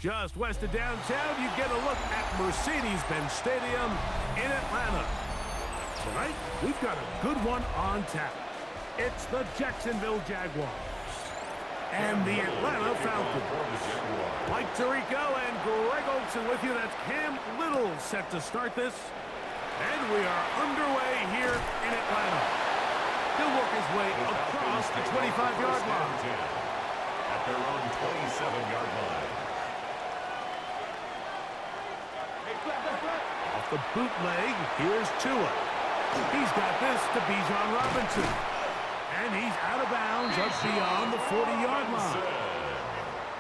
Just west of downtown, you get a look at Mercedes-Benz Stadium in Atlanta. Tonight, we've got a good one on tap. It's the Jacksonville Jaguars and the Atlanta Falcons. Mike Tirico and Greg Olsen with you. That's Cam Little set to start this. And we are underway here in Atlanta. He'll work his way across the 25-yard line. At their own 27-yard line. Off the bootleg, here's Tua. He's got this to Bijan Robinson. And he's out of bounds up beyond the 40-yard line.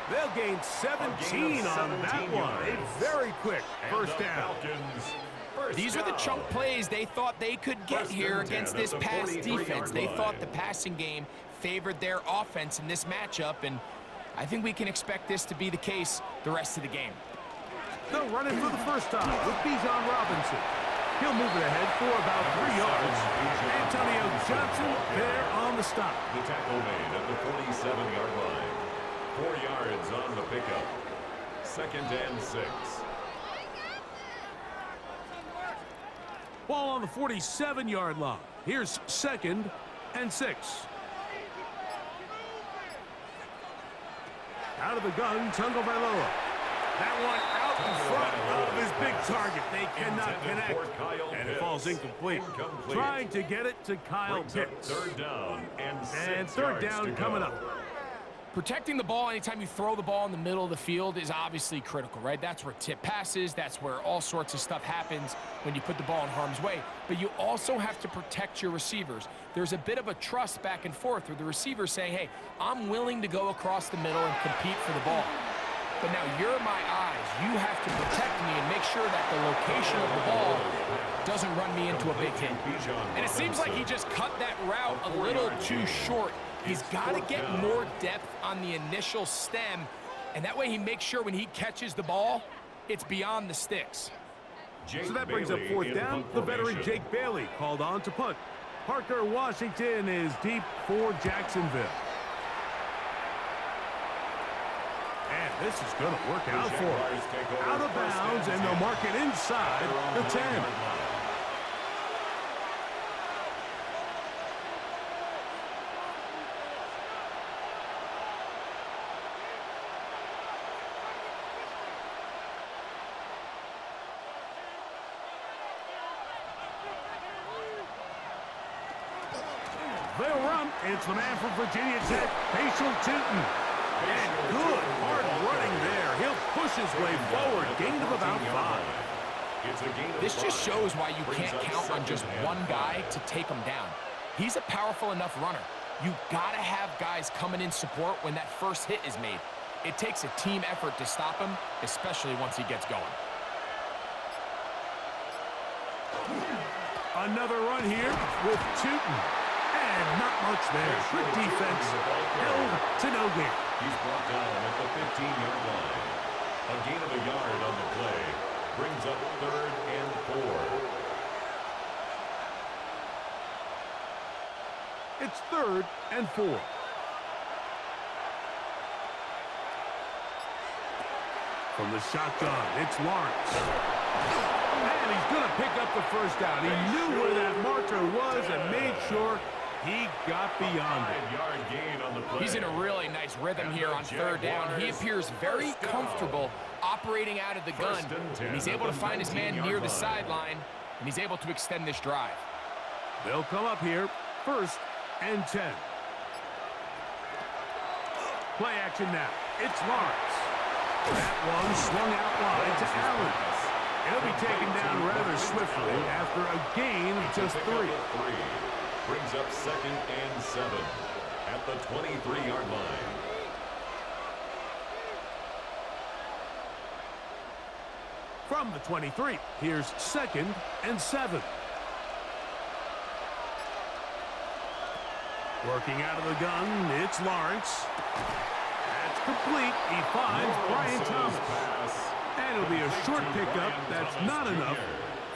They'll gain 17 on that one. A very quick first down. These are the chunk plays they thought they could get here against this pass defense. They thought the passing game favored their offense in this matchup, and I think we can expect this to be the case the rest of the game. They'll run it for the first time with Bijan Robinson. He'll move it ahead for about 3 yards. Antonio Johnson there on the stop. The tackle made at the 47-yard line. 4 yards on the pickup. 2nd and 6. Ball on the 47-yard line. Here's 2nd and 6. Out of the gun, Tagovailoa. That one out in front of his big target. They cannot connect, and it falls incomplete. Trying to get it to Kyle Pitts. 3rd down and 3rd down coming up. Protecting the ball anytime you throw the ball in the middle of the field is obviously critical, right? That's where tip passes, that's where all sorts of stuff happens when you put the ball in harm's way. But you also have to protect your receivers. There's a bit of a trust back and forth where the receiver's saying, hey, I'm willing to go across the middle and compete for the ball. But now you're my eyes. You have to protect me and make sure that the location of the ball doesn't run me into a big hit. And it seems like he just cut that route a little too short. He's got to get more depth on the initial stem, and that way he makes sure when he catches the ball, it's beyond the sticks. So that brings up 4th down. The veteran Jake Bailey called on to punt. Parker Washington is deep for Jacksonville. And this is going to work out for him. Out of bounds, and they'll mark it inside the 10. They'll run. It's the man from Virginia Tech, Facial Tootin. And good hard running there. He'll push his way forward. Gain of about 5. This just shows why you can't count on just one guy to take him down. He's a powerful enough runner. You got to have guys coming in support when that first hit is made. It takes a team effort to stop him, especially once he gets going. Another run here with Tootin. And not much there. Good defense. Held to no gain. He's brought down at the 15-yard line. A gain of a yard on the play brings up 3rd and 4. It's 3rd and 4. From the shotgun, it's Lawrence. And he's going to pick up the first down. He knew where that marker was and made sure he got beyond it. He's in a really nice rhythm here on 3rd down. He appears very comfortable operating out of the gun. And he's able to find his man near the sideline, and he's able to extend this drive. They'll come up here, 1st and 10. Play action now. It's Lawrence. That one swung out wide to Allen. He'll be taken down rather swiftly after a gain of just 3. Brings up 2nd and 7 at the 23-yard line. From the 23, here's 2nd and 7. Working out of the gun, it's Lawrence. That's complete. He finds Brian Thomas. And it'll be a short pickup. That's not enough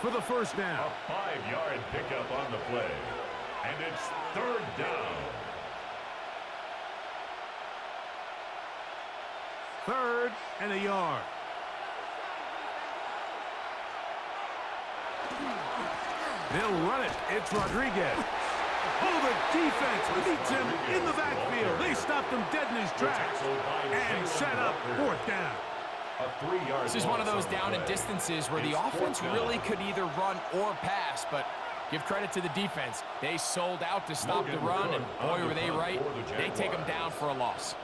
for the first down. A 5-yard pickup on the play. And it's 3rd down. 3rd 3rd and a yard. They'll run it. It's Rodriguez. Oh, the defense meets him in the backfield. They stopped him dead in his tracks and set up 4th down. This is one of those down and distances where the offense really could either run or pass, but give credit to the defense. They sold out to stop the run, and boy, were they right. They take them down for a loss.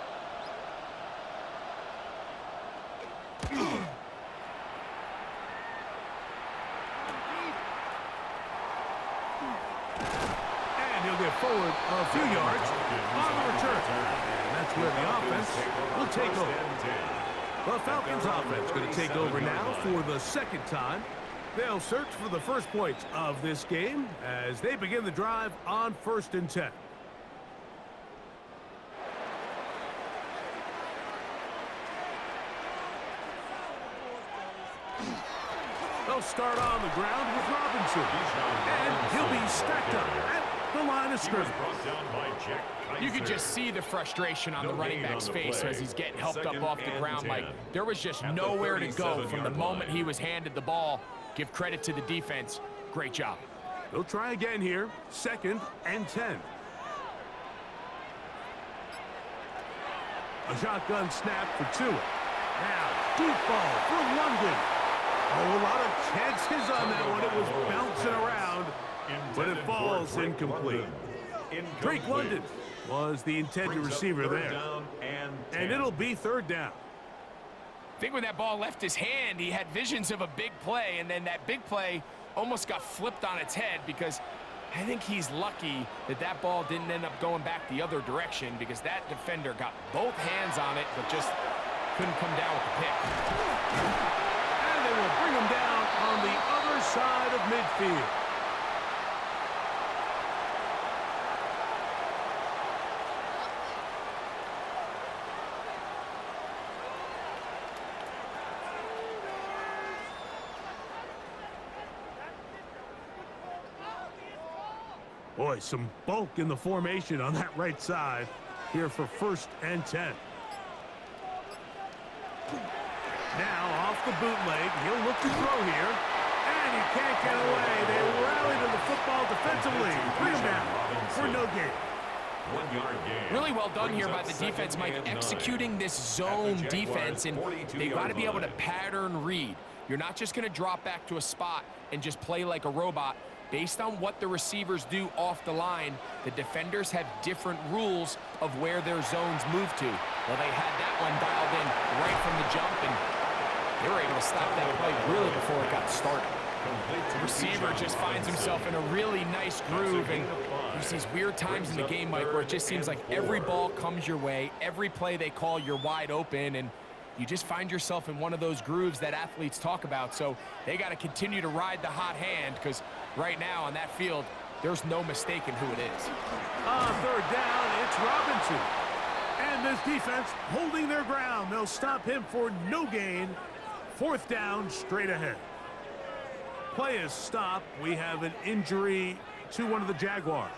And he'll get forward a few yards on the return. And that's where the offense will take over. The Falcons offense going to take over now for the 2nd time. They'll search for the first points of this game as they begin the drive on 1st and 10. They'll start on the ground with Robinson. And he'll be stacked up at the line of scrimmage. You could just see the frustration on the running back's face as he's getting helped up off the ground, Mike. There was just nowhere to go from the moment he was handed the ball. Give credit to the defense. Great job. They'll try again here. 2nd and 10. A shotgun snap for Tua. Now, deep ball for London. Oh, a lot of chances on that one. It was bouncing around, but it falls incomplete. Drake London was the intended receiver there. And it'll be 3rd down. I think when that ball left his hand, he had visions of a big play, and then that big play almost got flipped on its head because I think he's lucky that that ball didn't end up going back the other direction because that defender got both hands on it but just couldn't come down with the pick. And they will bring him down on the other side of midfield. Boy, some bulk in the formation on that right side here for 1st and 10. Now off the bootleg, he'll look to throw here, and he can't get away. They rally to the football defensively. Bring him down for no gain. 1-yard gain. Really well done here by the defense, Mike, executing this zone defense, and they've got to be able to pattern read. You're not just going to drop back to a spot and just play like a robot. Based on what the receivers do off the line, the defenders have different rules of where their zones move to. Well, they had that one dialed in right from the jump, and they were able to stop that play really before it got started. The receiver just finds himself in a really nice groove, and there's these weird times in the game, Mike, where it just seems like every ball comes your way, every play they call, you're wide open, and you just find yourself in one of those grooves that athletes talk about. So they got to continue to ride the hot hand because right now on that field, there's no mistaking who it is. On 3rd down, it's Robinson. And this defense holding their ground. They'll stop him for no gain. 4th down, straight ahead. Play is stopped. We have an injury to one of the Jaguars.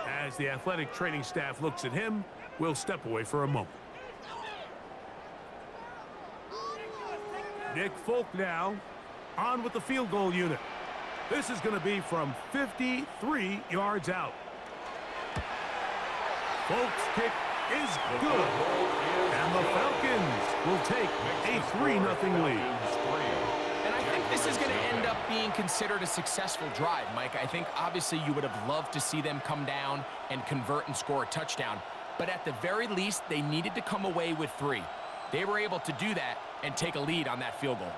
As the athletic training staff looks at him, we'll step away for a moment. Nick Folk now on with the field goal unit. This is going to be from 53 yards out. Folk's kick is good. And the Falcons will take a 3-0 lead. And I think this is going to end up being considered a successful drive, Mike. I think obviously you would have loved to see them come down and convert and score a touchdown. But at the very least, they needed to come away with 3. They were able to do that and take a lead on that field goal.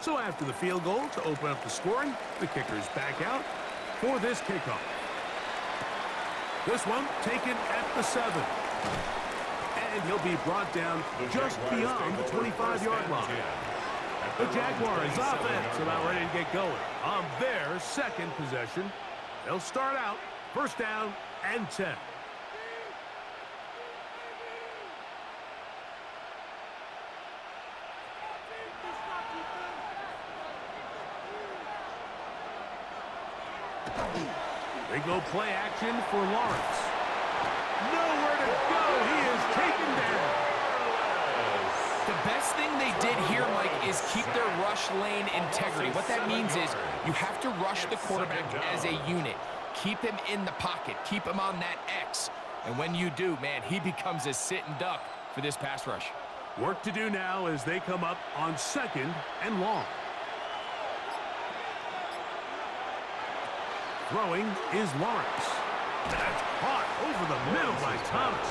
So after the field goal to open up the scoring, the kicker's back out for this kickoff. This one taken at the 7. And he'll be brought down just beyond the 25-yard line. The Jaguars offense about ready to get going on their 2nd possession. They'll start out 1st down and 10. They go play action for Lawrence. Nowhere to go. He is taken down. The best thing they did here, Mike, is keep their rush lane integrity. What that means is you have to rush the quarterback as a unit. Keep him in the pocket. Keep him on that X. And when you do, man, he becomes a sitting duck for this pass rush. Work to do now as they come up on 2nd and long. Throwing is Lawrence. That's caught over the middle by Thomas.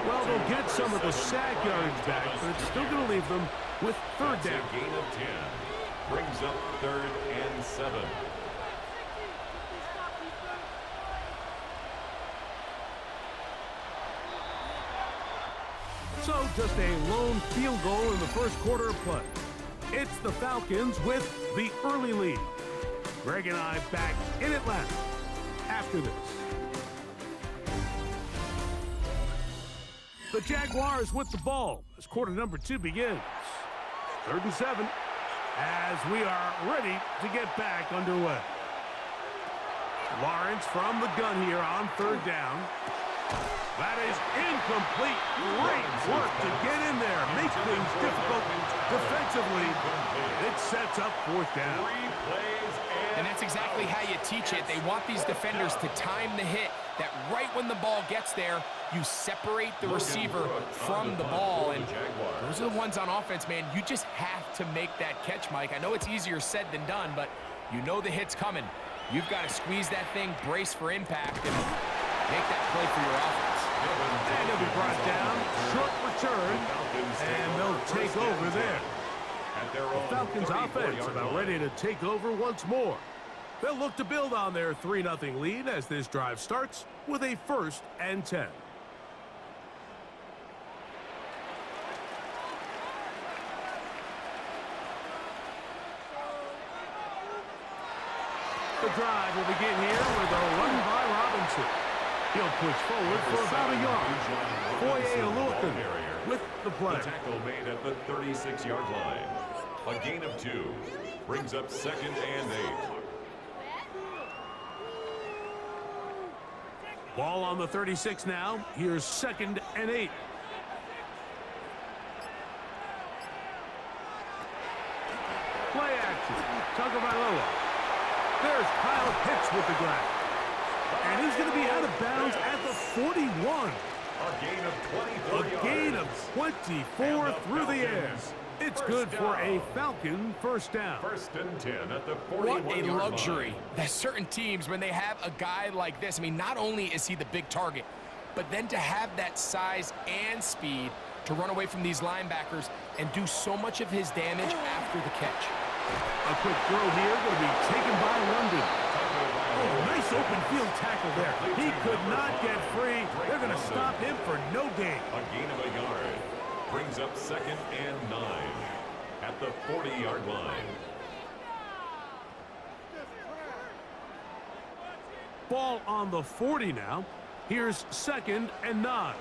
Well, they'll get some of the sack yardage back, but it's still going to leave them with 3rd down. A gain of 10. Brings up 3rd and 7. So just a lone field goal in the first quarter of play. It's the Falcons with the early lead. Greg and I back in Atlanta after this. The Jaguars with the ball as quarter number 2 begins. 3rd and 7 as we are ready to get back underway. Lawrence from the gun here on 3rd down. That is incomplete. Great work to get in there. Make things difficult defensively. It sets up 4th down. And that's exactly how you teach it. They want these defenders to time the hit, that right when the ball gets there, you separate the receiver from the ball. And those are the ones on offense, man. You just have to make that catch, Mike. I know it's easier said than done, but you know the hit's coming. You've got to squeeze that thing, brace for impact, and make that play for your offense. And he'll be brought down. Short return, and they'll take over there. The Falcons offense about ready to take over once more. They'll look to build on their 3-0 lead as this drive starts with a 1st and 10. The drive will begin here with a run by Robinson. He'll push forward for about a yard. Foye with the play. The tackle made at the 36-yard line. A gain of 2. Brings up 2nd and 8. Ball on the 36 now. Here's 2nd and 8. Play action. Tagovailoa. There's Kyle Pitts with the grab. And he's going to be out of bounds at the 41. A gain of 24 A gain of 24 through the air. It's good for a Falcon 1st down. 1st and 10 at the 41-yard line. What a luxury. There's certain teams, when they have a guy like this, I mean, not only is he the big target, but then to have that size and speed to run away from these linebackers and do so much of his damage after the catch. A quick throw here going to be taken by London. Oh, nice open field tackle there. He could not get free. They're going to stop him for no gain. A gain of a yard. Brings up 2nd and 9 at the 40-yard line. Ball on the 40 now. Here's 2nd and 9.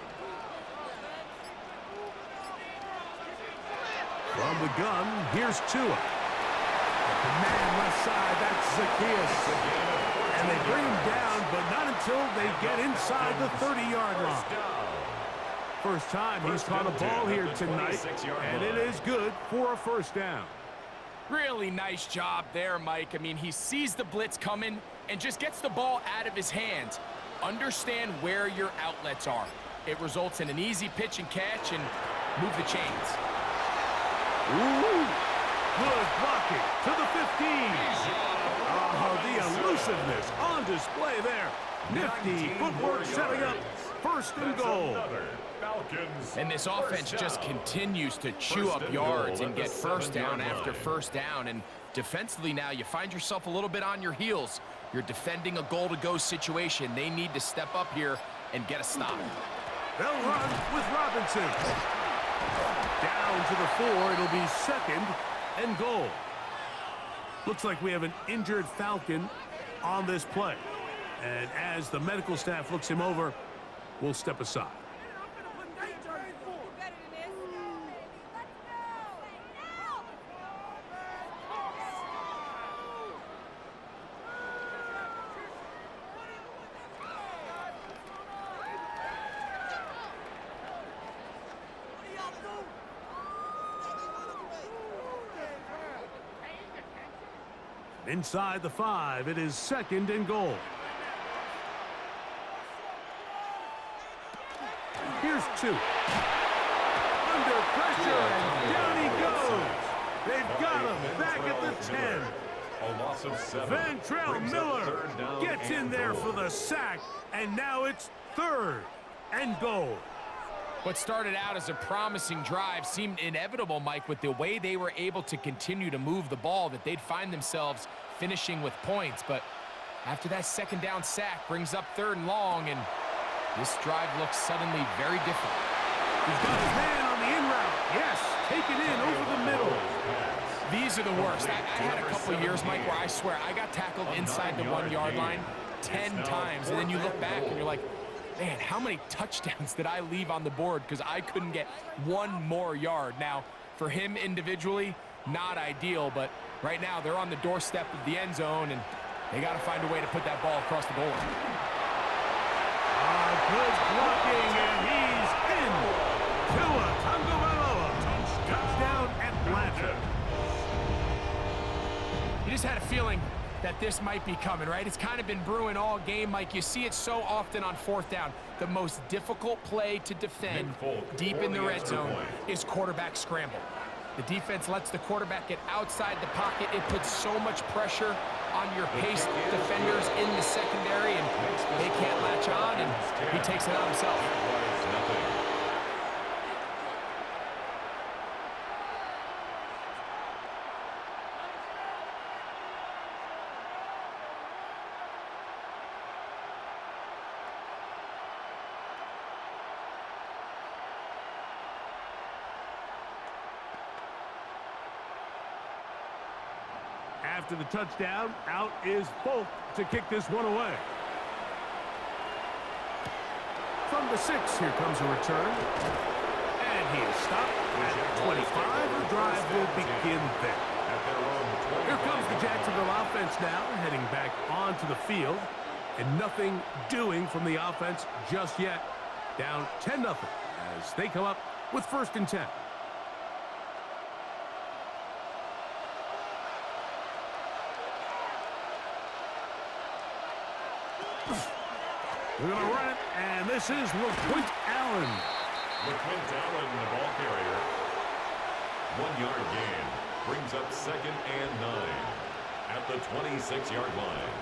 From the gun, here's Tua. The man left side, that's Zacchaeus. And they bring him down, but not until they get inside the 30-yard line. First time he's caught a ball here tonight, and it is good for a 1st down. Really nice job there, Mike. I mean, he sees the blitz coming and just gets the ball out of his hands. Understand where your outlets are. It results in an easy pitch and catch and move the chains. Ooh, good blocking to the 15. Oh, the elusiveness on display there. Nifty footwork setting up 1st and goal. And this offense just continues to chew up yards and get 1st down after 1st down. And defensively now, you find yourself a little bit on your heels. You're defending a goal-to-go situation. They need to step up here and get a stop. They'll run with Robinson. Down to the 4. It'll be 2nd and goal. Looks like we have an injured Falcon on this play. And as the medical staff looks him over, we'll step aside. Inside the 5, it is 2nd and goal. Here's 2. Under pressure, and down he goes. They've got him back at the 10. A loss of 7. Ventrell Miller gets in there for the sack, and now it's 3rd and goal. What started out as a promising drive seemed inevitable, Mike, with the way they were able to continue to move the ball, that they'd find themselves finishing with points. But after that 2nd down sack brings up 3rd and long, and this drive looks suddenly very different. He's got his man on the in route. Yes, taken in over the middle. These are the worst. I had a couple years, Mike, where I swear I got tackled inside the 1-yard line 10 times, and then you look back and you're like, man, how many touchdowns did I leave on the board because I couldn't get one more yard? Now, for him individually, not ideal, but right now they're on the doorstep of the end zone, and they got to find a way to put that ball across the goal line. Good blocking, and he's in. Tua Tagovailoa. Touchdown, Atlanta. You just had a feeling that this might be coming, right? It's kind of been brewing all game, Mike. You see it so often on 4th down. The most difficult play to defend deep in the red zone is quarterback scramble. The defense lets the quarterback get outside the pocket. It puts so much pressure on your paced defenders in the secondary, and they can't latch on, and he takes it on himself. After the touchdown, out is Folk to kick this one away. From the 6, here comes a return. And he is stopped at 25. The drive will begin there. Here comes the Jacksonville offense now, heading back onto the field. And nothing doing from the offense just yet. Down 10-0 as they come up with 1st and 10. We're going to run it, and this is LaQuint Allen. LaQuint Allen, the ball carrier. 1-yard gain. Brings up 2nd and 9 at the 26-yard line.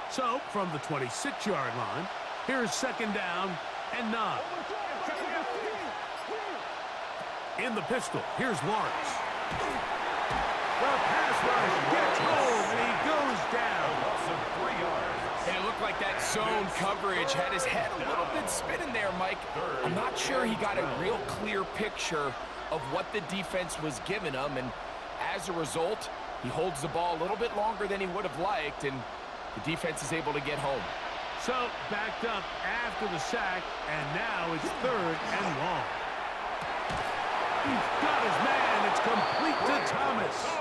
So, from the 26-yard line, here's 2nd down and 9. In the pistol, here's Lawrence. The pass rush gets home, and he goes down. A loss of 3 yards. And it looked like that zone coverage had his head a little bit spinning there, Mike. I'm not sure he got a real clear picture of what the defense was giving him, and as a result, he holds the ball a little bit longer than he would have liked, and the defense is able to get home. So, backed up after the sack, and now it's 3rd and long. He's got his man. It's complete to Thomas.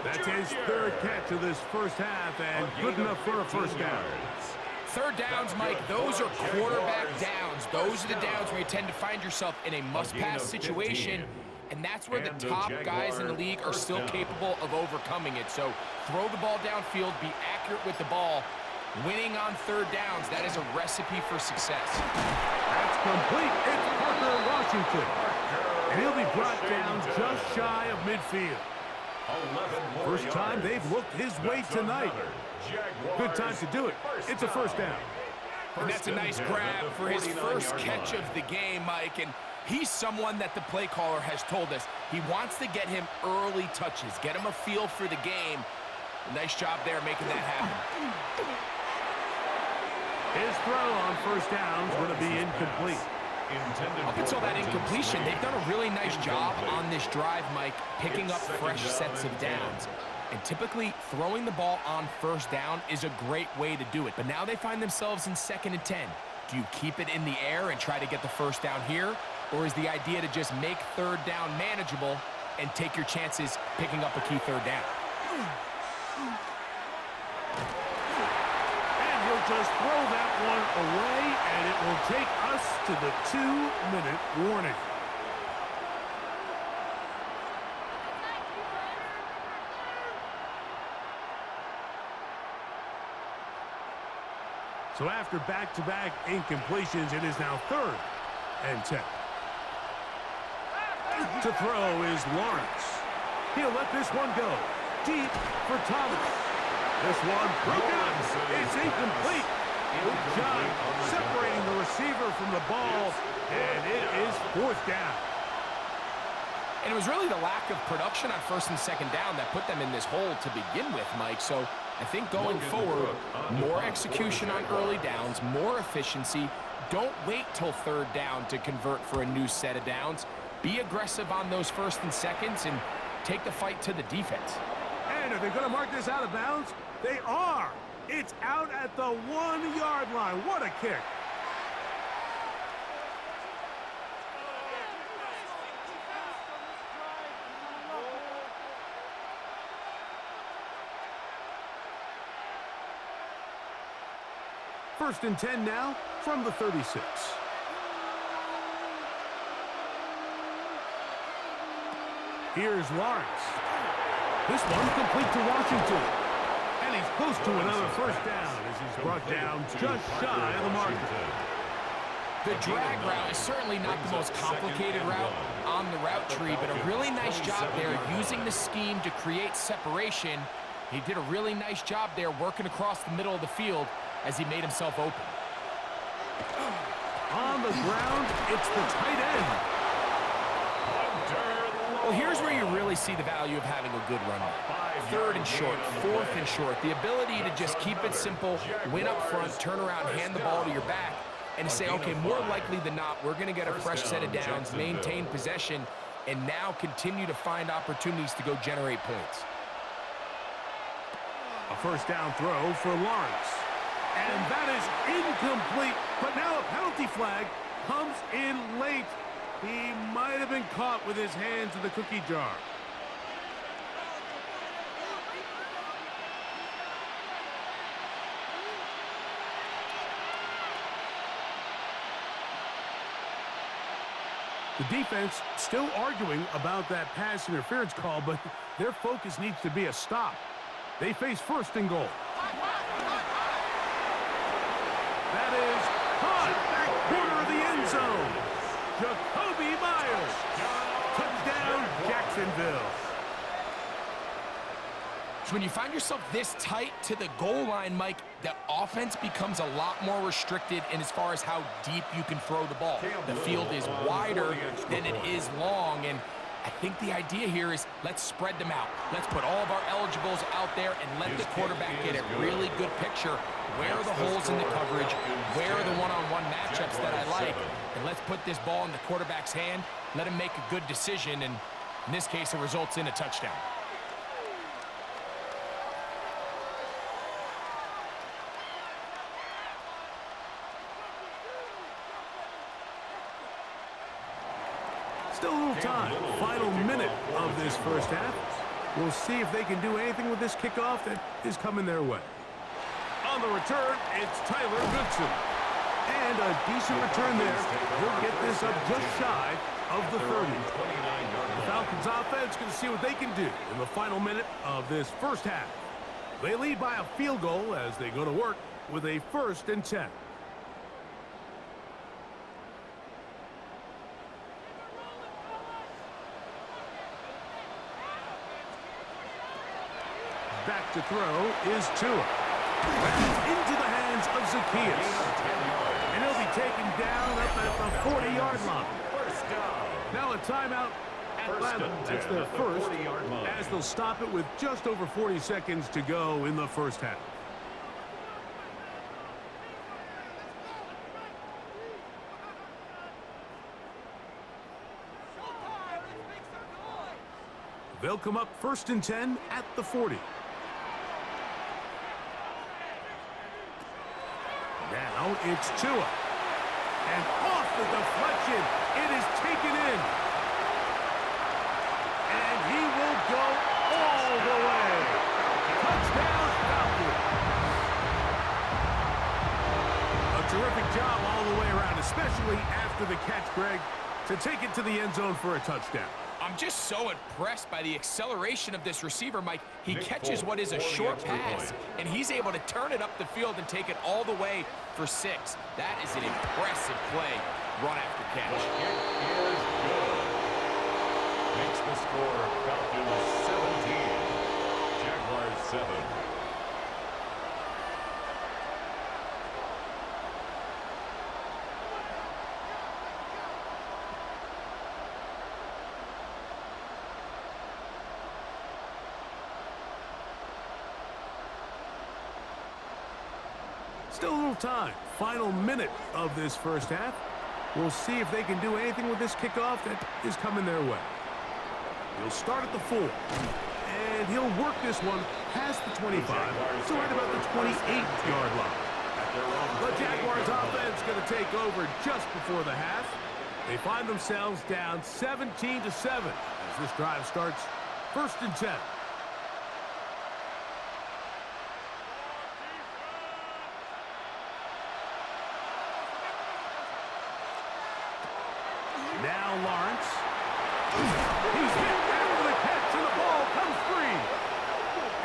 That's his 3rd catch of this first half, and good enough for a 1st down. 3rd downs, Mike, those are quarterback downs. Those are the downs where you tend to find yourself in a must-pass situation, and that's where the top guys in the league are still capable of overcoming it. So throw the ball downfield, be accurate with the ball. Winning on 3rd downs, that is a recipe for success. That's complete. It's Parker Washington. And he'll be brought down just shy of midfield. First time they've looked his way tonight. Good time to do it. It's a 1st down. And that's a nice grab for his first catch of the game, Mike. And he's someone that the play caller has told us he wants to get him early touches, get him a feel for the game. A nice job there making that happen. His throw on 1st down is going to be incomplete. Up until that incompletion, they've done a really nice job on this drive, Mike, picking up fresh sets of downs. And typically, throwing the ball on 1st down is a great way to do it. But now they find themselves in 2nd and 10. Do you keep it in the air and try to get the 1st down here? Or is the idea to just make 3rd down manageable and take your chances picking up a key 3rd down? Just throw that one away, and it will take us to the 2-minute warning. So after back-to-back incompletions, it is now 3rd and 10. To throw is Lawrence. He'll let this one go. Deep for Thomas. This one broke out. It's incomplete. Good job separating the receiver from the ball, and it is 4th down. And it was really the lack of production on 1st and 2nd down that put them in this hole to begin with, Mike. So I think going forward, more execution on early downs, more efficiency. Don't wait till 3rd down to convert for a new set of downs. Be aggressive on those 1st and 2nds and take the fight to the defense. And are they going to mark this out of bounds? They are. It's out at the 1-yard line. What a kick. First and 10 now from the 36. Here's Lawrence. This one complete to Washington. And he's close to another 1st down as he's brought down just shy of the marker. The drag route is certainly not the most complicated route on the route tree, but a really nice job there using the scheme to create separation. He did a really nice job there working across the middle of the field as he made himself open. On the ground, it's the tight end. Well, here's where you really see the value of having a good run. 3rd and short, 4th and short. The ability to just keep it simple, win up front, turn around, hand the ball to your back, and say, okay, more likely than not, we're going to get a fresh set of downs, maintain possession, and now continue to find opportunities to go generate points. A 1st down throw for Lawrence. And that is incomplete, but now a penalty flag comes in late. He might have been caught with his hands in the cookie jar. The defense still arguing about that pass interference call, but their focus needs to be a stop. They face 1st and goal. That is caught back corner of the end zone. Jacoby Myers. Touchdown, Jacksonville. So when you find yourself this tight to the goal line, Mike, the offense becomes a lot more restricted in as far as how deep you can throw the ball. The field is wider than it is long, and I think the idea here is let's spread them out. Let's put all of our eligibles out there and let the quarterback get a really good picture. Where are the holes in the coverage? Where are the one-on-one matchups that I like? And let's put this ball in the quarterback's hand, let him make a good decision, and in this case, it results in a touchdown. Still a little time. Final minute of this 1st half. We'll see if they can do anything with this kickoff that is coming their way. On the return, it's Tyler Goodson. And a decent return there. He'll get this up just shy of the 30. The Falcons offense can see what they can do in the final minute of this 1st half. They lead by a field goal as they go to work with a 1st and 10. Back to throw is Tua. Into the hands of Zacchaeus. And he'll be taken down up at the 40-yard line. Now a timeout. Atlanta, it's their 1st, as they'll stop it with just over 40 seconds to go in the 1st half. They'll come up 1st and 10 at the 40. Now it's Tua. And off the deflection, it is taken in. And he will go all the way. Touchdown, Falcons. A terrific job all the way around, especially after the catch, Greg, to take it to the end zone for a touchdown. I'm just so impressed by the acceleration of this receiver, Mike. He catches what is a short pass, and he's able to turn it up the field and take it all the way for 6. That is an impressive play, run after catch. The kick is good. Makes the score Falcons 17, Jaguars 7. Still a little time. Final minute of this first half. We'll see if they can do anything with this kickoff that is coming their way. He'll start at the 4. And he'll work this one past the 25, so right about the 28-yard line. The Jaguars offense going to take over just before the half. They find themselves down 17-7 as this drive starts 1st and 10. Now Lawrence. He's hit after the catch, and the ball comes free.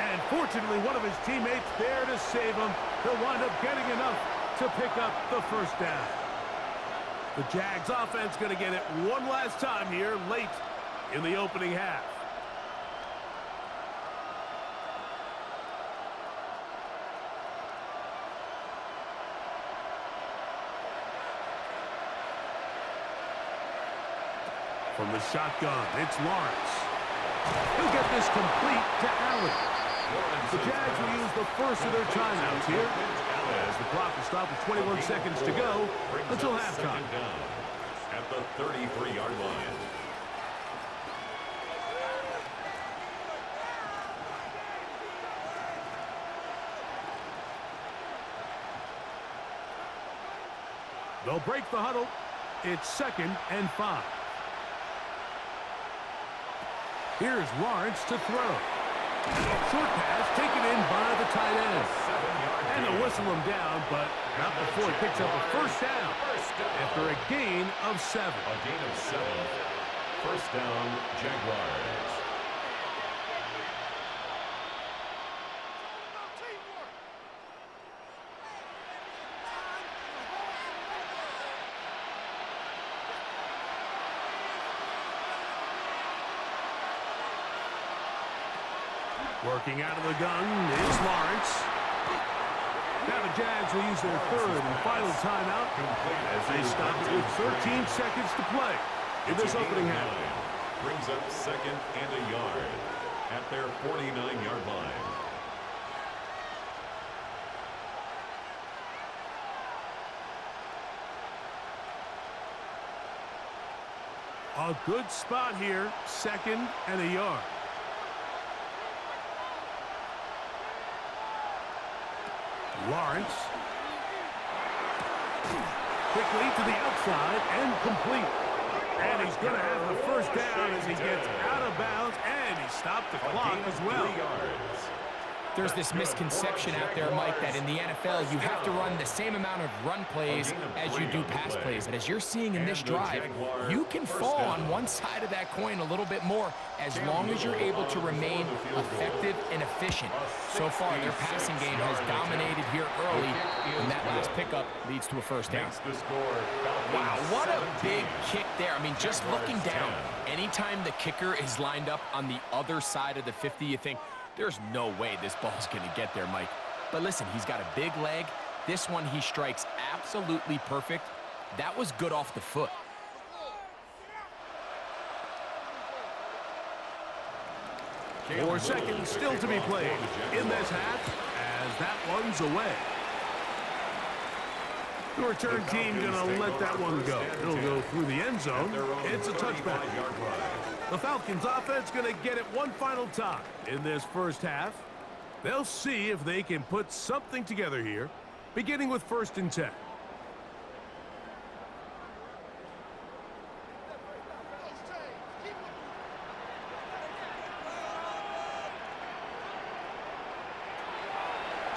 And fortunately, one of his teammates there to save him. He'll wind up getting enough to pick up the first down. The Jags offense going to get it one last time here late in the opening half. From the shotgun, it's Lawrence. He'll get this complete to Allen. The Jags will use the first of their timeouts here as the clock will stop with 21 seconds to go until halftime. At the 33-yard line. They'll break the huddle. It's 2nd and 5. Here's Lawrence to throw. Short pass taken in by the tight end. And they'll whistle him down, but not before he picks up a first down after a gain of 7. A gain of 7. First down, Jaguars. Working out of the gun is Lawrence. Now the Jags will use their 3rd and final timeout as they stop it with 13 seconds to play in this opening half. Brings up 2nd and a yard at their 49-yard line. A good spot here, 2nd and a yard. Lawrence. Quickly to the outside and complete. And he's going to have the first down as he gets out of bounds, and he stopped the clock as well. There's this misconception out there, Mike, that in the NFL you have to run the same amount of run plays as you do pass plays. And as you're seeing in this drive, you can fall on one side of that coin a little bit more as long as you're able to remain effective and efficient. So far, their passing game has dominated here early, and that last pickup leads to a first down. Wow, what a big kick there. I mean, just looking down, anytime the kicker is lined up on the other side of the 50, you think, there's no way this ball's going to get there, Mike. But listen, he's got a big leg. This one he strikes absolutely perfect. That was good off the foot. Four seconds still to be played in this half as that one's away. The return team going to let that one go. It'll go through the end zone. It's a touchback. The Falcons offense going to get it one final time in this first half. They'll see if they can put something together here, beginning with 1st and 10.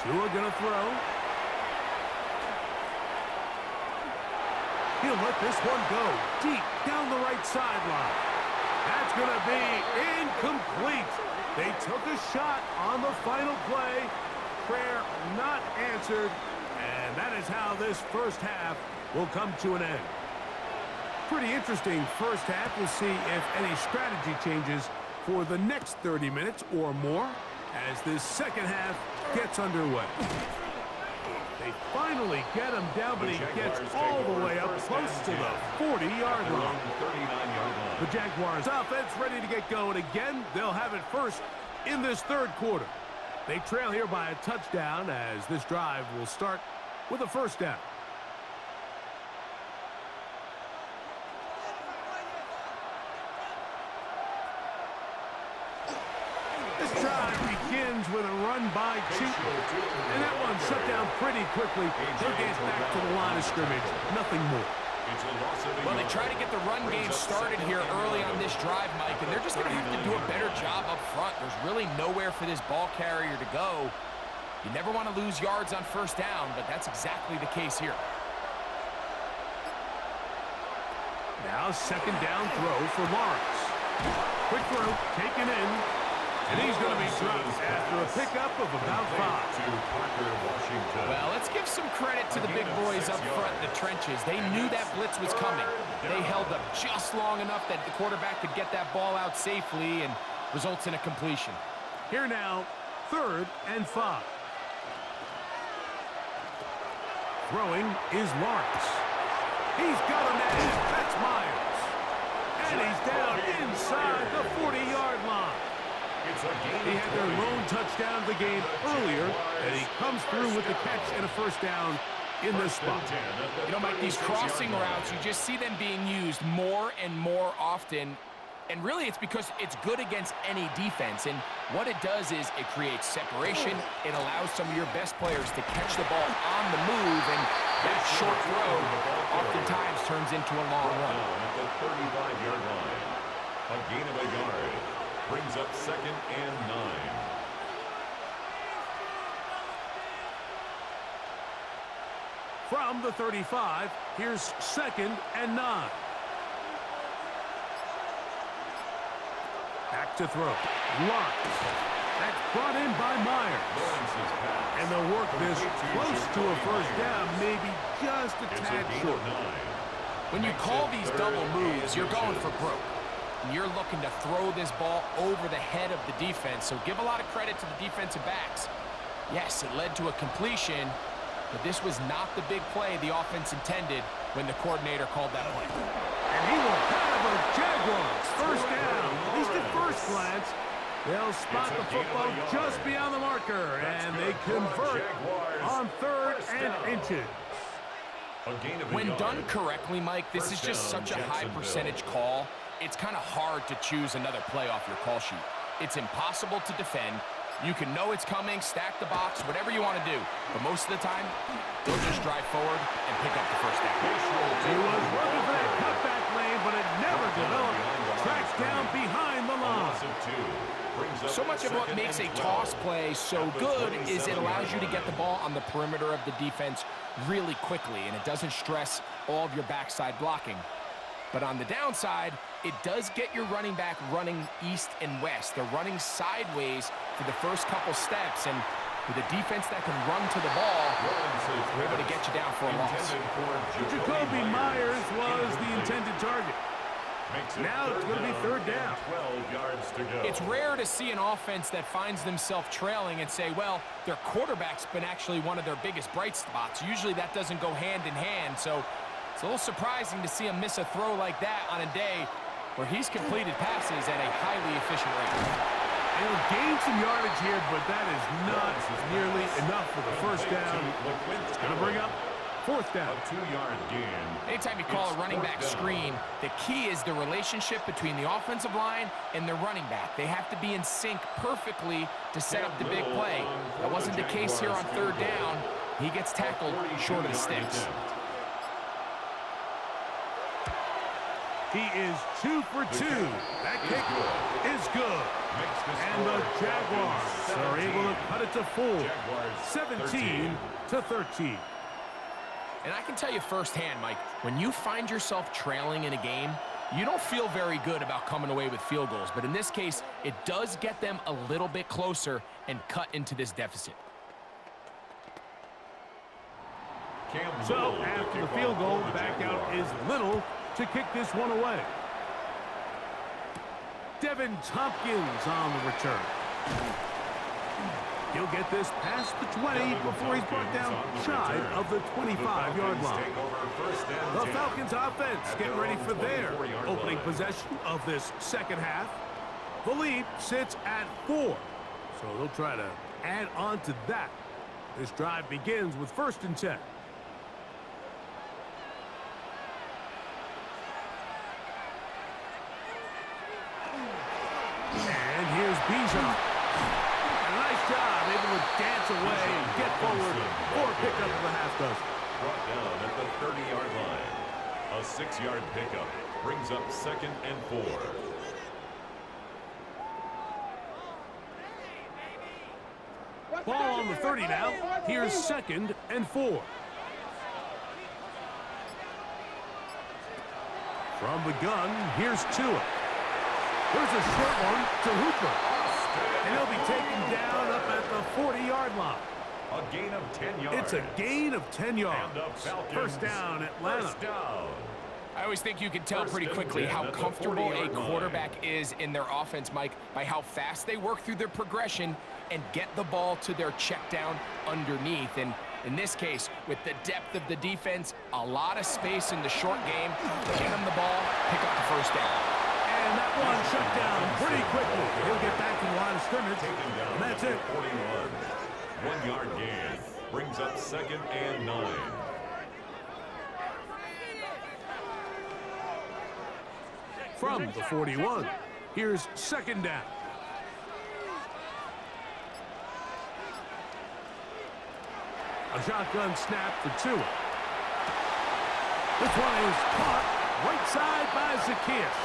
Tua going to throw. He'll let this one go deep down the right sideline. That's going to be incomplete. They took a shot on the final play. Prayer not answered. And that is how this first half will come to an end. Pretty interesting first half. We'll see if any strategy changes for the next 30 minutes or more as this second half gets underway. They finally get him down, but he gets all the way up close to the 40-yard line. The Jaguars offense ready to get going again. They'll have it first in this third quarter. They trail here by a touchdown as this drive will start with a first down. This drive begins with a run by Cheaton, and that one shut down pretty quickly. They'll get back to the line of scrimmage, nothing more. Well, they try to get the run game started here early on this drive, Mike, and they're just going to have to do a better job up front. There's really nowhere for this ball carrier to go. You never want to lose yards on first down, but that's exactly the case here. Now second down throw for Lawrence. Quick throw, taken in. And he's going to be dropped after a pickup of about 5. Well, let's give some credit to the big boys up front in the trenches. They knew that blitz was coming. They held up just long enough that the quarterback could get that ball out safely and results in a completion. Here now, 3rd and 5. Throwing is Lawrence. He's got a man. That's Myers. And he's down inside the 40-yard line. He had their lone touchdown of the game earlier, and he comes through with the catch and a first down in this spot. You know, Mike, these crossing routes, you just see them being used more and more often. And really, it's because it's good against any defense. And what it does is it creates separation. It allows some of your best players to catch the ball on the move. And that short throw oftentimes turns into a long run. At the 35-yard line, a gain of a yard. Brings up 2nd and 9. From the 35, here's 2nd and 9. Back to throw. Lawrence. That's brought in by Myers. And they'll work this close to a first down, maybe just a tad short. When you call these double moves, you're going for broke. You're looking to throw this ball over the head of the defense, so give a lot of credit to the defensive backs. Yes, it led to a completion, but this was not the big play the offense intended when the coordinator called that play. And he will have a Jaguars first down. At least at first glance, they'll spot the football just beyond the marker, and they convert on 3rd and inches. When done correctly, Mike, this is just such a high percentage call. It's kind of hard to choose another play off your call sheet. It's impossible to defend. You can know it's coming, stack the box, whatever you want to do. But most of the time, they'll just drive forward and pick up the first down. He was working for that cutback lane, but it never developed. Tracks down behind the line. So much of what makes a toss play so good is it allows you to get the ball on the perimeter of the defense really quickly, and it doesn't stress all of your backside blocking. But on the downside, it does get your running back running east and west. They're running sideways for the first couple steps, and with a defense that can run to the ball, they're able to get you down for a loss. Jacoby Myers was the intended target. Now it's going to be 3rd down. 12 yards to go. It's rare to see an offense that finds themselves trailing and say, well, their quarterback's been actually one of their biggest bright spots. Usually that doesn't go hand in hand, so it's a little surprising to see him miss a throw like that on a day where he's completed passes at a highly efficient rate. He'll gain some yardage here, but that is not nearly enough for the first down. It's going to bring up 4th down. A 2-yard gain. Anytime you call a running back screen, the key is the relationship between the offensive line and the running back. They have to be in sync perfectly to set up the big play. That wasn't the case here on 3rd down. He gets tackled short of the sticks. He is 2 for 2. That kick is good. And the Jaguars are able to cut it to 4. 17 to 13. And I can tell you firsthand, Mike, when you find yourself trailing in a game, You don't feel very good about coming away with field goals, but in this case, it does get them a little bit closer and cut into this deficit. So after the field goal, back out is Little to kick this one away. Devin Tompkins on the return. He'll get this past the 20 before he's brought down shy of the 25-yard line. The Falcons offense getting ready for their opening possession of this second half. The lead sits at 4, so they'll try to add on to that. This drive begins with 1st and 10. And here's Bijan. Nice job, able to dance away and get forward for a pickup of the half dozen. Brought down at the 30-yard line. A 6-yard pickup brings up 2nd and 4. Ball on the 30 now. Here's 2nd and 4. From the gun, here's Tua. There's a short one to Hooper. And he'll be taken down up at the 40-yard line. A gain of 10 yards. It's a gain of 10 yards. First down, Atlanta. First down. I always think you can tell pretty quickly how comfortable a quarterback is in their offense, Mike, by how fast they work through their progression and get the ball to their check down underneath. And in this case, with the depth of the defense, a lot of space in the short game, get them the ball, pick up the first down. And that one shut down pretty quickly. He'll get back to the line of scrimmage, and that's it. 41. 1-yard gain brings up 2nd and 9. From the 41, here's 2nd down. A shotgun snap for Tua. This one is caught right side by Zacchaeus.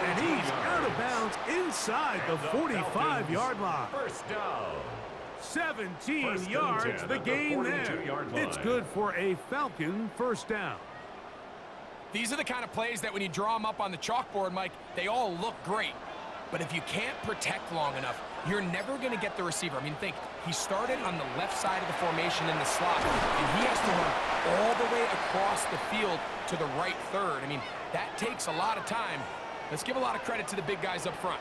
And he's out of bounds inside the 45-yard line. First down. 17 yards, the gain there. It's good for a Falcon first down. These are the kind of plays that when you draw them up on the chalkboard, Mike, they all look great. But if you can't protect long enough, you're never going to get the receiver. I mean, think, he started on the left side of the formation in the slot, and he has to run all the way across the field to the right third. I mean, that takes a lot of time. Let's give a lot of credit to the big guys up front.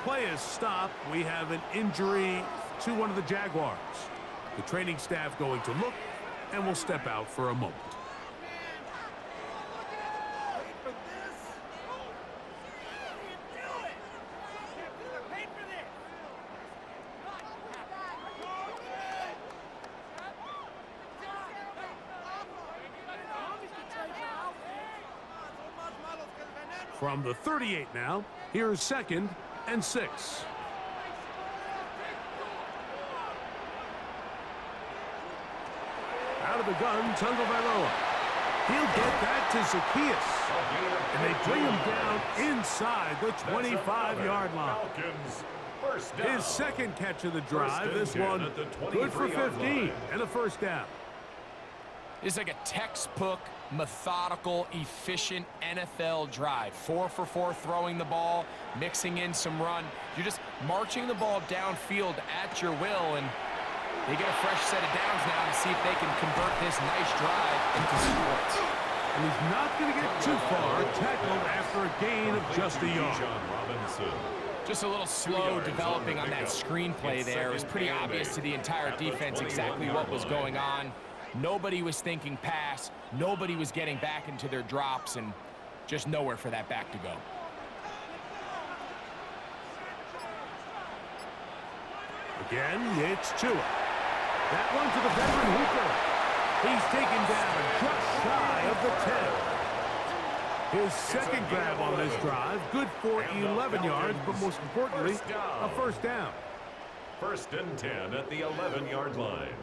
Play is stopped. We have an injury to one of the Jaguars. The training staff going to look, and we'll step out for a moment. From the 38 now, here's 2nd and 6. Out of the gun, Tagovailoa. He'll get that to Zacchaeus. And they bring him down inside the 25-yard line. His 2nd catch of the drive. This one good for 15 and a first down. It's like a textbook, methodical, efficient NFL drive. 4 for 4 throwing the ball, mixing in some run. You're just marching the ball downfield at your will, and they get a fresh set of downs now to see if they can convert this nice drive into some points. And he's not going to get too far, tackled after a gain of just a yard. Just a little slow developing on that screenplay there. It was pretty obvious to the entire defense exactly what was going on. Nobody was thinking pass. Nobody was getting back into their drops, and just nowhere for that back to go. Again, it's Tua. That one to the veteran Hooper. He's taken down just shy of the 10. His 2nd grab on this drive, good for 11 yards, but most importantly, a first down. 1st and 10 at the 11-yard line.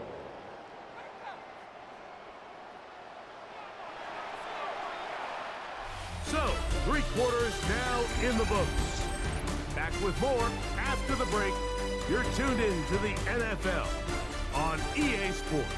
So, 3 quarters now in the books. Back with more after the break. You're tuned in to the NFL on EA Sports.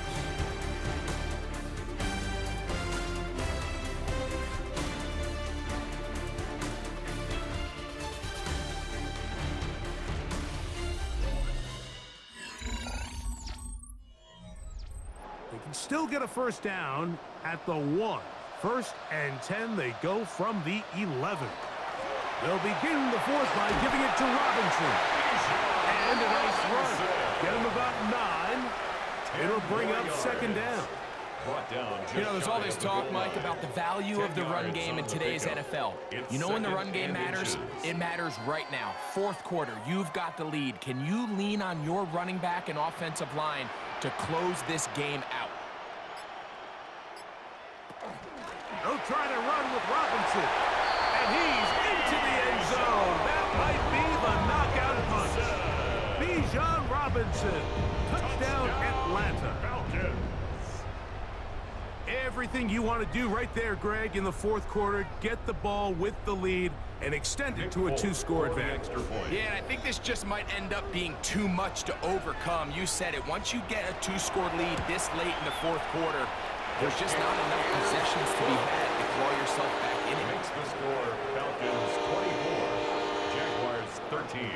can still get a first down at the 1. 1st and 10, they go from the 11. They'll begin the 4th by giving it to Robinson. And a nice run. Get him about 9. It'll bring up 2nd down. You know, there's all this talk, Mike, about the value of the run game in today's NFL. You know when the run game matters? It matters right now. 4th quarter, you've got the lead. Can you lean on your running back and offensive line to close this game out? They'll try to run with Robinson. And he's into the end zone. That might be the knockout punch. Bijan Robinson. Touchdown, Atlanta. Falcons. Everything you want to do right there, Greg, in the 4th quarter. Get the ball with the lead and extend it to a 2-score advantage. Yeah, and I think this just might end up being too much to overcome. You said it. Once you get a 2-score lead this late in the 4th quarter, there's just not enough possessions to be had to claw yourself back in it. Makes the score Falcons 24, Jaguars 13.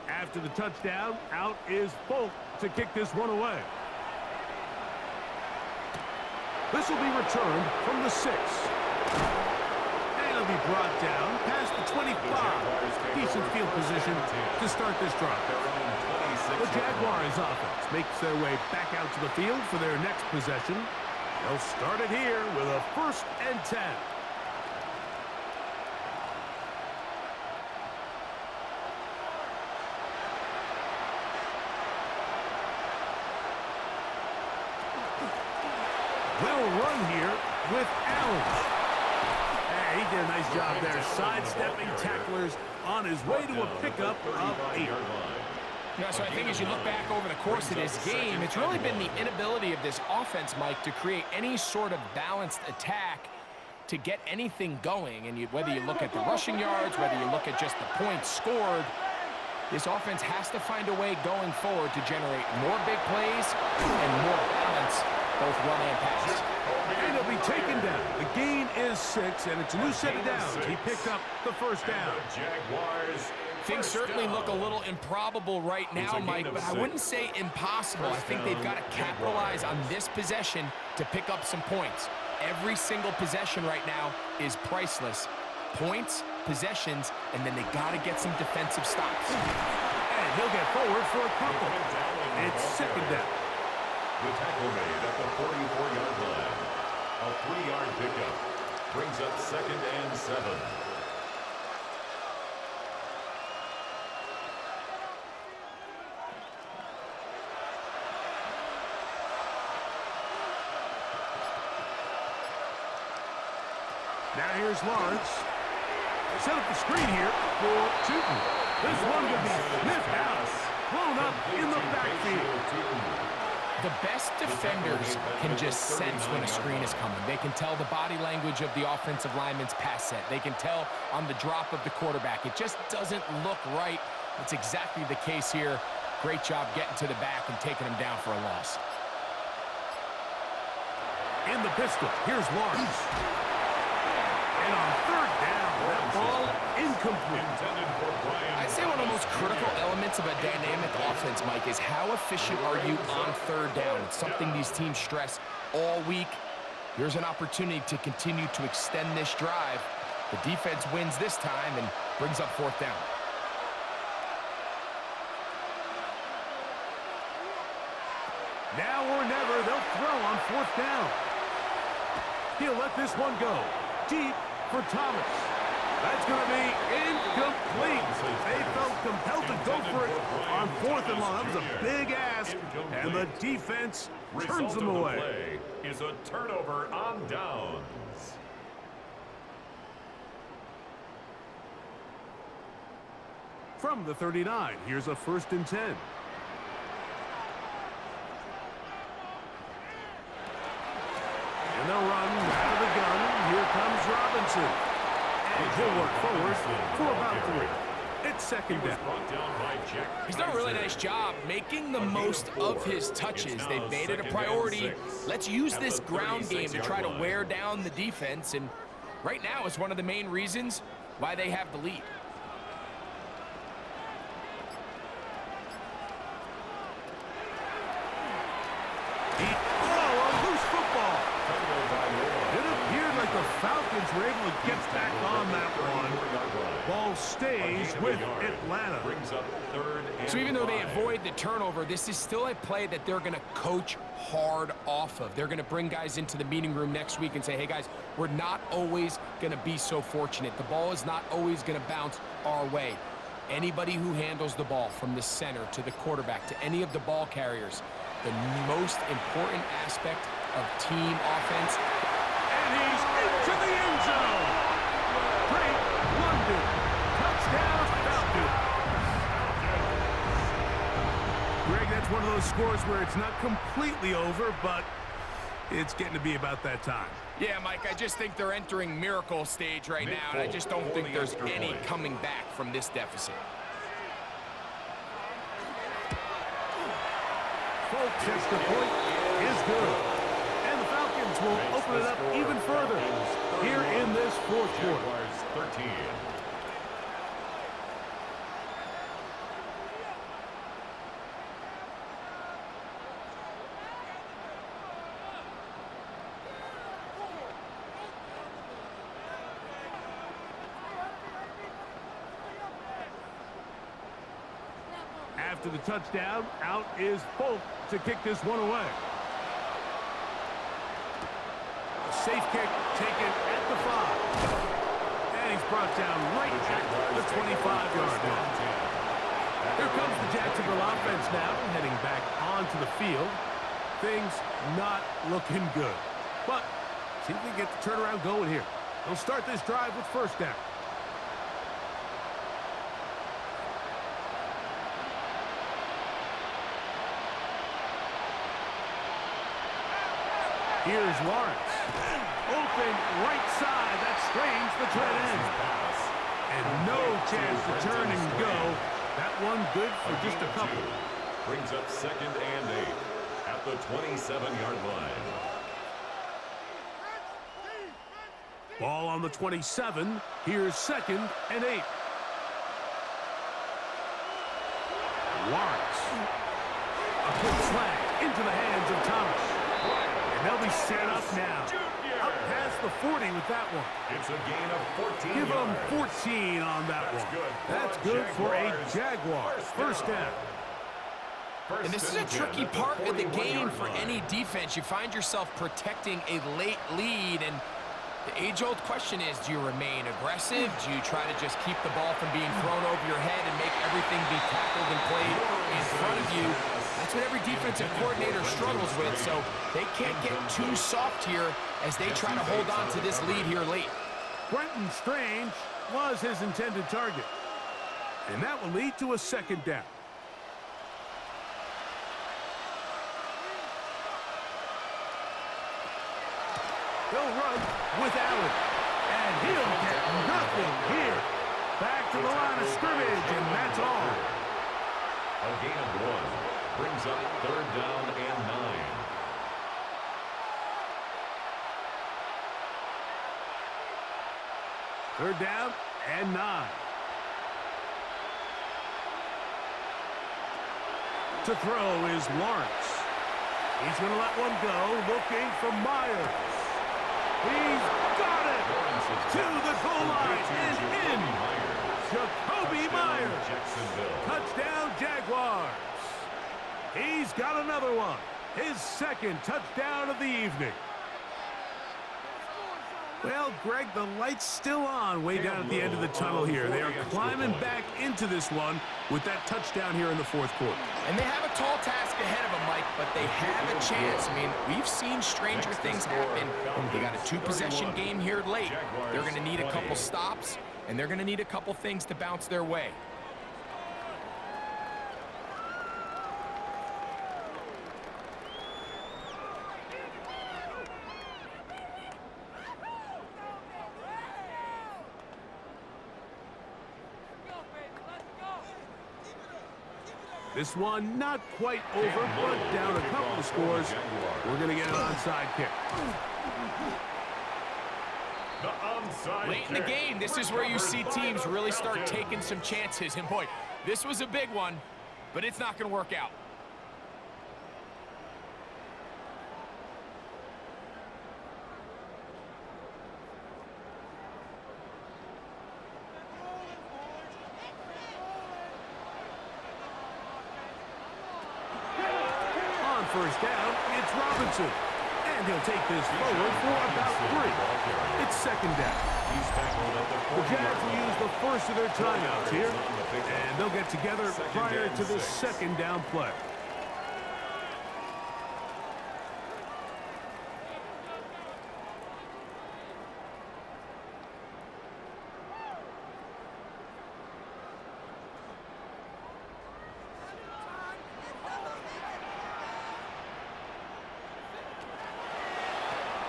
After the touchdown, out is Folk to kick this one away. This will be returned from the 6. And it'll be brought down past the 25. Decent field position to start this drive. The Jaguars offense makes their way back out to the field for their next possession. They'll start it here with a 1st and 10. They'll run here with Allen. Hey, he did a nice job there, sidestepping tacklers on his way to a pickup of 8. Yeah, so I think as you look back over the course of this game, it's really been the inability of this offense, Mike, to create any sort of balanced attack to get anything going. And whether you look at the rushing yards, whether you look at just the points scored, this offense has to find a way going forward to generate more big plays and more balance, both run and pass. And he'll be taken down. The gain is 6, and it's a new set of downs. He picked up the 1st down. Jaguars. Things certainly look a little improbable right now, Mike, but I wouldn't say impossible. I think they've got to capitalize on this possession to pick up some points. Every single possession right now is priceless. Points, possessions, and then they got to get some defensive stops. And he'll get forward for a couple. It's 2nd down. The tackle made at the 44-yard line. A 3-yard pickup brings up 2nd and 7. Now here's Lawrence. Set up the screen here for Tootin. This one will be sniffed out. Blown up in the backfield. The best defenders can just sense when a screen is coming. They can tell the body language of the offensive lineman's pass set. They can tell on the drop of the quarterback. It just doesn't look right. That's exactly the case here. Great job getting to the back and taking him down for a loss. In the pistol, here's Lawrence. And on 3rd down, that ball incomplete. I'd say one of the most critical elements of a dynamic offense, Mike, is how efficient are you on 3rd down? It's something these teams stress all week. Here's an opportunity to continue to extend this drive. The defense wins this time and brings up 4th down. Now or never, they'll throw on 4th down. He'll let this one go. Deep for Thomas. That's going to be incomplete. They felt compelled to go for it on 4th and long. That was a big ask, and the defense turns them away. Play is a turnover on downs. From the 39, here's a 1st and 10. And they'll run out of the gun. Here comes Robinson. And he'll work forward for about 3. It's second down. He's done a really nice job making the most of his touches. They've made it a priority. Let's use this ground game to try to wear down the defense, and right now it's one of the main reasons why they have the lead. A loose football. It appeared like the Falcons were able to get back on that one. Ball stays with Atlanta. So even though they avoid the turnover, this is still a play that they're going to coach hard off of. They're going to bring guys into the meeting room next week and say, hey guys, we're not always going to be so fortunate. The ball is not always going to bounce our way. Anybody who handles the ball from the center to the quarterback to any of the ball carriers, the most important aspect of team offense. And he's into the end zone. Great London. Touchdown, Falcons. Greg, that's one of those scores where it's not completely over, but it's getting to be about that time. Yeah, Mike, I just think they're entering miracle stage right now, and I just don't think there's any coming back from this deficit. Folks, extra point is good. And the Falcons will open it up even further here in this fourth quarter. 13. After the touchdown, out is Folk to kick this one away. A safe kick taken at the 5. And he's brought down right at the 25-yard line. Here comes the Jacksonville offense now, heading back onto the field. Things not looking good. But see if we can get the turnaround going here. They'll start this drive with first down. Here's Lawrence. Open right side. That strains the tight end. And no chance to turn and go. That one good for just a couple. Brings up 2nd and 8 at the 27-yard line. Ball on the 27. Here's 2nd and 8. Lawrence. A quick slant into the hands of Thomas. They'll be set up now. Up past the 40 with that one. It's a gain of 14 Give them yards. 14 on that one. Good. That's good for a Jaguars. First down. And this is a tricky part of the game for any defense. You find yourself protecting a late lead, and the age-old question is, do you remain aggressive? Do you try to just keep the ball from being thrown over your head and make everything be tackled and played in front of you? That's what every defensive coordinator struggles with, so they can't get too soft here as they try to hold on to this lead here late. Brenton Strange was his intended target. And that will lead to a second down. He'll run with Allen. And he'll get nothing here. Back to the line of scrimmage, and that's all. A gain of 1. Brings up 3rd down and 9. Third down and 9. To throw is Lawrence. He's going to let one go, looking for Myers. He's got it to the goal line and in. Jacoby Myers. Touchdown, Jaguars. He's got another one. His second touchdown of the evening. Well, Greg, the light's still on way down at the end of the tunnel here. They are climbing back into this one with that touchdown here in the fourth quarter. And they have a tall task ahead of them, Mike, but they have a chance. I mean, we've seen stranger things happen. They got a 2-possession game here late. They're going to need a couple stops, and they're going to need a couple things to bounce their way. This one not quite over, but down a couple of scores. We're going to get an onside kick. The onside Late in the game, this is where you see teams really start taking some chances. And boy, this was a big one, but it's not going to work out. First down, it's Robinson. And he'll take this forward for about 3. It's second down. The Jags will use the first of their timeouts here, and they'll get together prior to the second down play.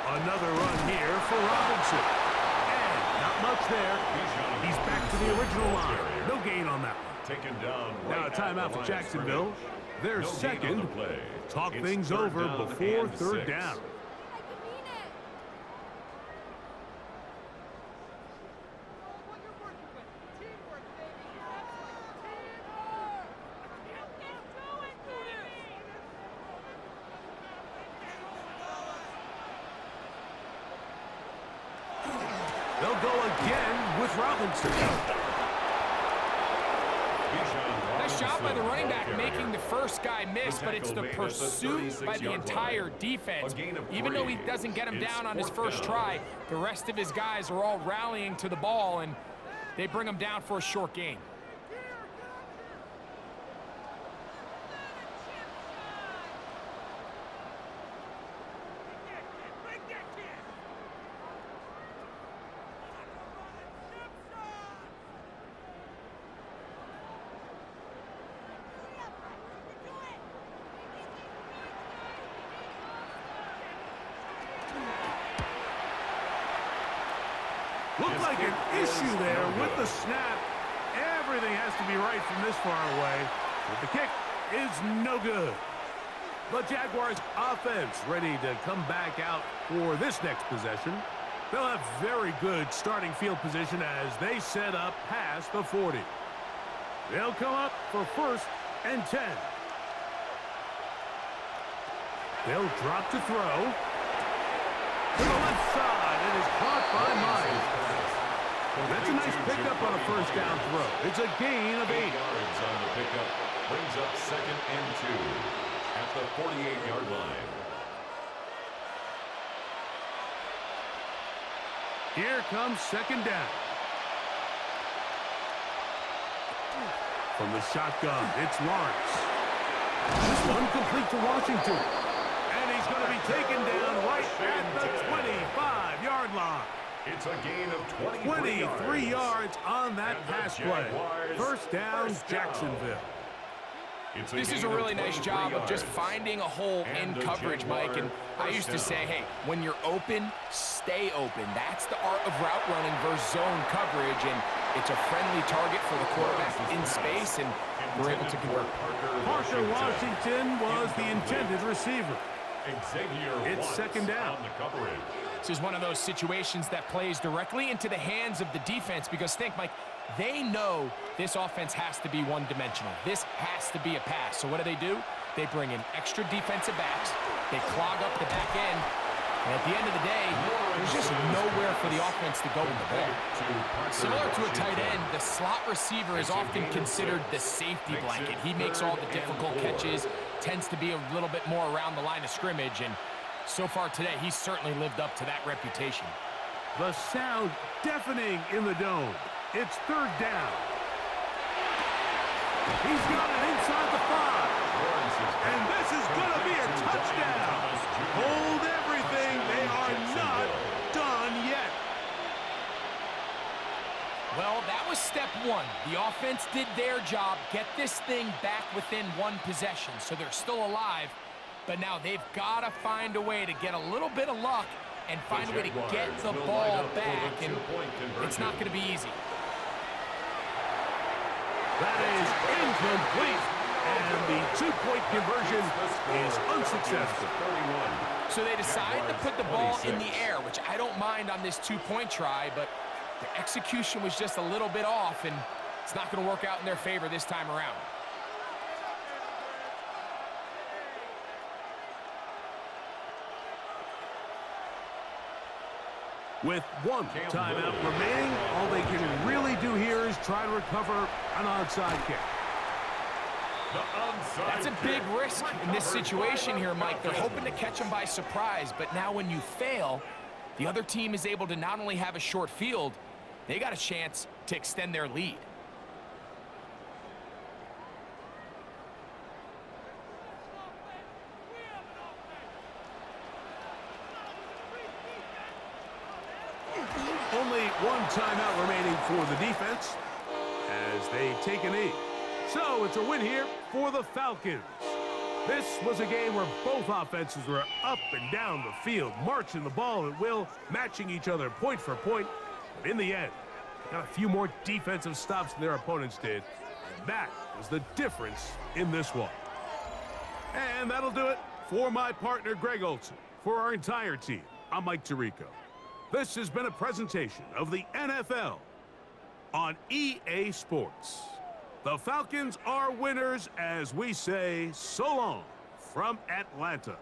Another run here for Robinson. And not much there. He's back to the original line. No gain on that one. Taken down Now a timeout for Jacksonville. Their second. Talk things over before third down. They'll go again with Robinson. Nice job by the running back making the first guy miss, but it's the pursuit by the entire defense. Even though he doesn't get him down on his first try, the rest of his guys are all rallying to the ball, and they bring him down for a short gain. Looked like an issue there with the snap. Everything has to be right from this far away. But the kick is no good. The Jaguars offense ready to come back out for this next possession. They'll have very good starting field position as they set up past the 40. They'll come up for 1st and 10. They'll drop to throw. To the left side, it is caught by Myers. That's a nice pickup on a first down throw. It's a gain of 8. Yards on the pickup brings up 2nd and 2 at the 48-yard line. Here comes 2nd down. From the shotgun, it's Lawrence. This one complete to Washington. And he's going to be taken down right at the 25-yard line. It's a gain of 23 yards on that pass play. First down, Jacksonville. This is a really nice job of just finding a hole in coverage, Mike. And I used to say, hey, when you're open, stay open. That's the art of route running versus zone coverage. And it's a friendly target for the quarterback in space, and we're able to convert. Parker Washington was the intended receiver. It's 2nd down. This is one of those situations that plays directly into the hands of the defense because think, Mike, they know this offense has to be one-dimensional. This has to be a pass. So what do? They bring in extra defensive backs. They clog up the back end. And at the end of the day, there's just nowhere for the offense to go in the ball. Similar to a tight end, the slot receiver is often considered the safety blanket. He makes all the difficult catches, tends to be a little bit more around the line of scrimmage, and so far today, he's certainly lived up to that reputation. The sound deafening in the dome. It's 3rd down. He's got it inside the 5. And this is going to be a touchdown. Hold everything. They are not done yet. Well, that was step 1. The offense did their job, get this thing back within 1 possession, so they're still alive. But now they've got to find a way to get a little bit of luck and find a way to get the ball back, and it's not going to be easy. That is incomplete. And Two-point conversion is unsuccessful. 31. So they decide to put the ball in the air, which I don't mind on this two-point try, but the execution was just a little bit off, and it's not going to work out in their favor this time around. With one timeout remaining, all they can really do here is try to recover an onside kick. That's a big risk in this situation here, Mike. They're hoping to catch them by surprise, but now when you fail, the other team is able to not only have a short field, they got a chance to extend their lead. Only one timeout remaining for the defense as they take a knee. So it's a win here for the Falcons. This was a game where both offenses were up and down the field, marching the ball at will, matching each other point for point. But in the end, they got a few more defensive stops than their opponents did. And that was the difference in this one. And that'll do it for my partner, Greg Olson. For our entire team, I'm Mike Tirico. This has been a presentation of the NFL on EA Sports. The Falcons are winners as we say so long from Atlanta.